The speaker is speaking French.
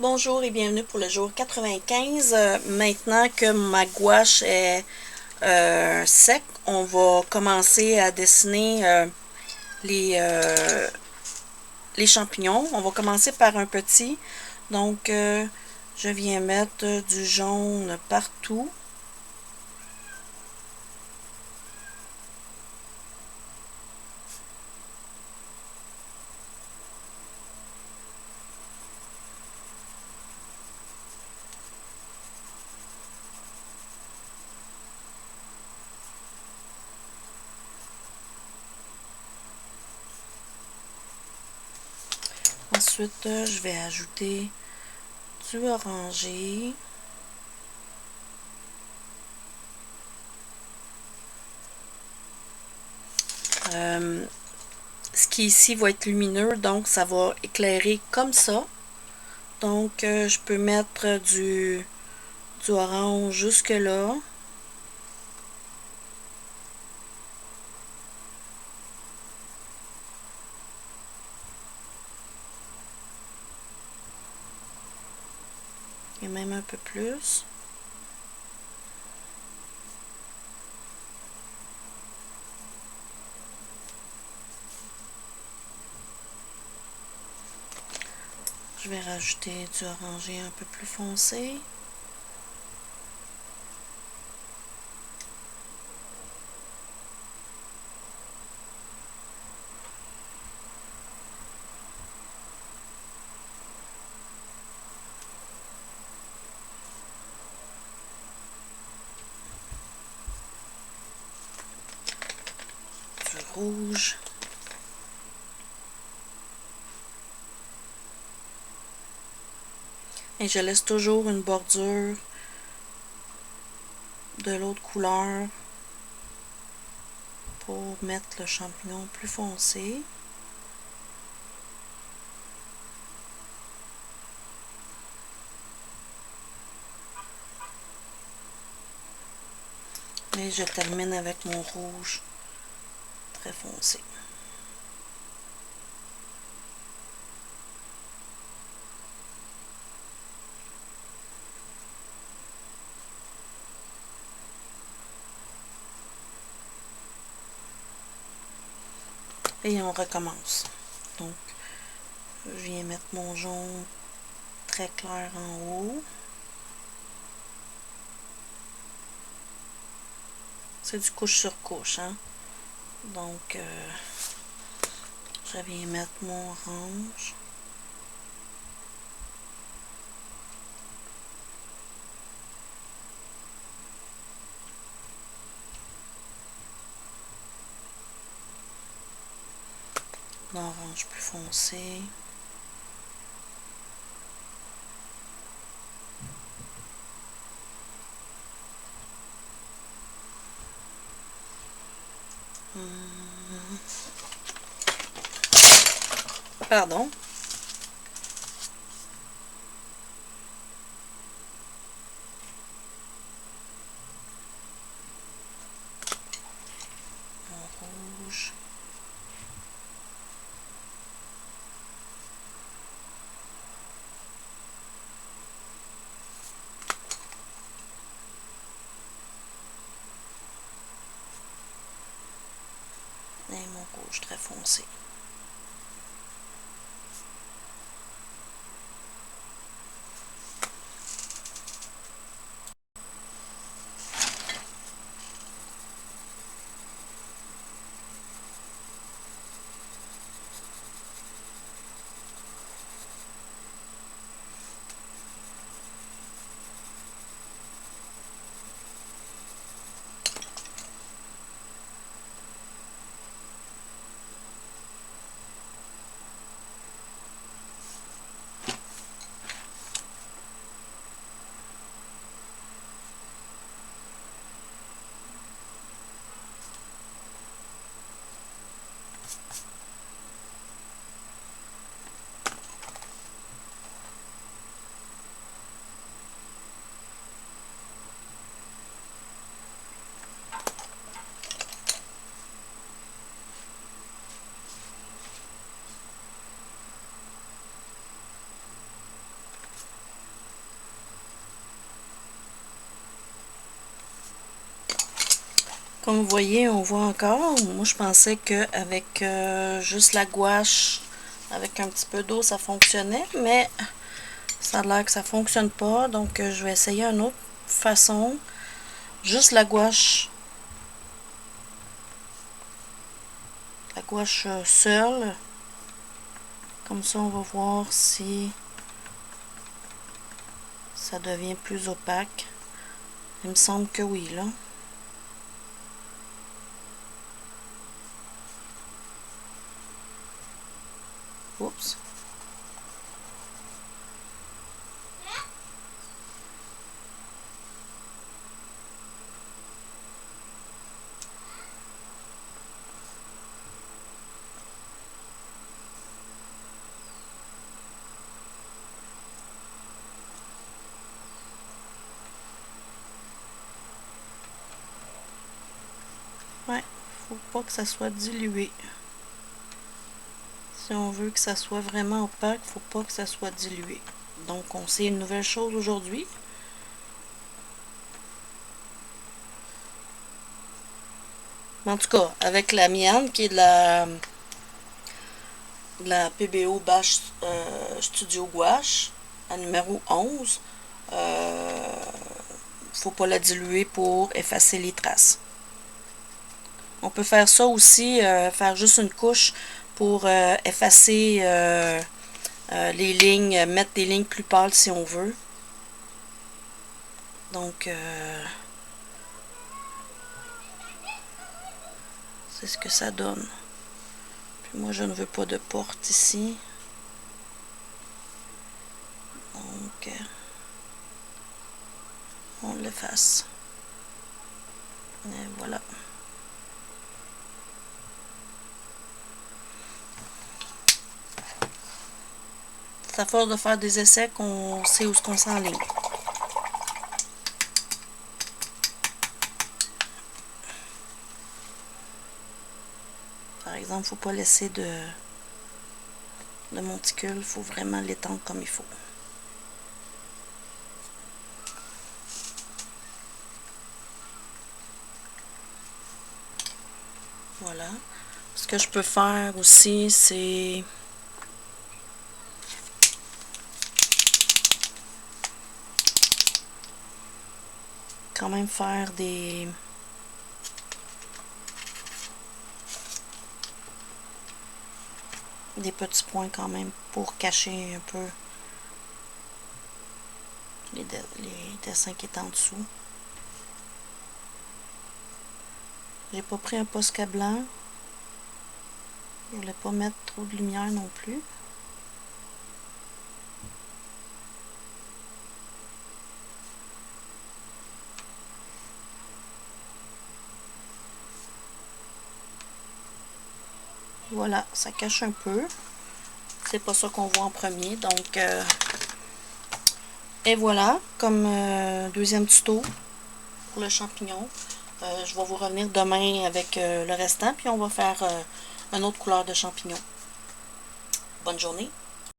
Bonjour et bienvenue pour le jour 95. Maintenant que ma gouache est sec, on va commencer à dessiner les, euh, les champignons. On va commencer par un petit. Donc, je viens mettre du jaune partout. Ensuite, je vais ajouter du orangé. Ce qui ici va être lumineux, donc ça va éclairer comme ça. Donc, je peux mettre du orange jusque là. Et même un peu plus. Je vais rajouter du orangé un peu plus foncé. Du rouge. Et je laisse toujours une bordure de l'autre couleur pour mettre le champignon plus foncé. Et je termine avec mon rouge très foncé. Et on recommence. Donc, je viens mettre mon jaune très clair en haut. C'est du couche sur couche, hein. Donc, je viens mettre mon orange. L'orange plus foncé. Pardon. Mon rouge. Et mon rouge très foncé. Comme vous voyez, on voit encore. Moi, je pensais qu'avec juste la gouache, avec un petit peu d'eau, ça fonctionnait, mais ça a l'air que ça fonctionne pas. Donc, je vais essayer une autre façon. Juste la gouache seule. Comme ça, on va voir si ça devient plus opaque. Il me semble que oui, là. Oups. Ouais, faut pas que ça soit dilué. Si on veut que ça soit vraiment opaque, faut pas que ça soit dilué. Donc, on sait une nouvelle chose aujourd'hui. En tout cas, avec la mienne, qui est de la PBO Bash Studio Gouache, à numéro 11, faut pas la diluer pour effacer les traces. On peut faire ça aussi, faire juste une couche pour effacer les lignes, mettre des lignes plus pâles si on veut. Donc, c'est ce que ça donne. Puis moi, je ne veux pas de porte ici. Donc, on l'efface. Et voilà. C'est à force de faire des essais qu'on sait où qu'on s'enligne. Par exemple, il ne faut pas laisser de monticule, il faut vraiment l'étendre comme il faut. Voilà. Ce que je peux faire aussi, c'est quand même faire des petits points quand même pour cacher un peu les dessins qui est en dessous. J'ai pas pris un Posca blanc. Je voulais pas mettre trop de lumière non plus. Voilà, ça cache un peu. C'est pas ça qu'on voit en premier. Donc, et voilà, comme deuxième tuto pour le champignon. Je vais vous revenir demain avec le restant, puis on va faire une autre couleur de champignon. Bonne journée!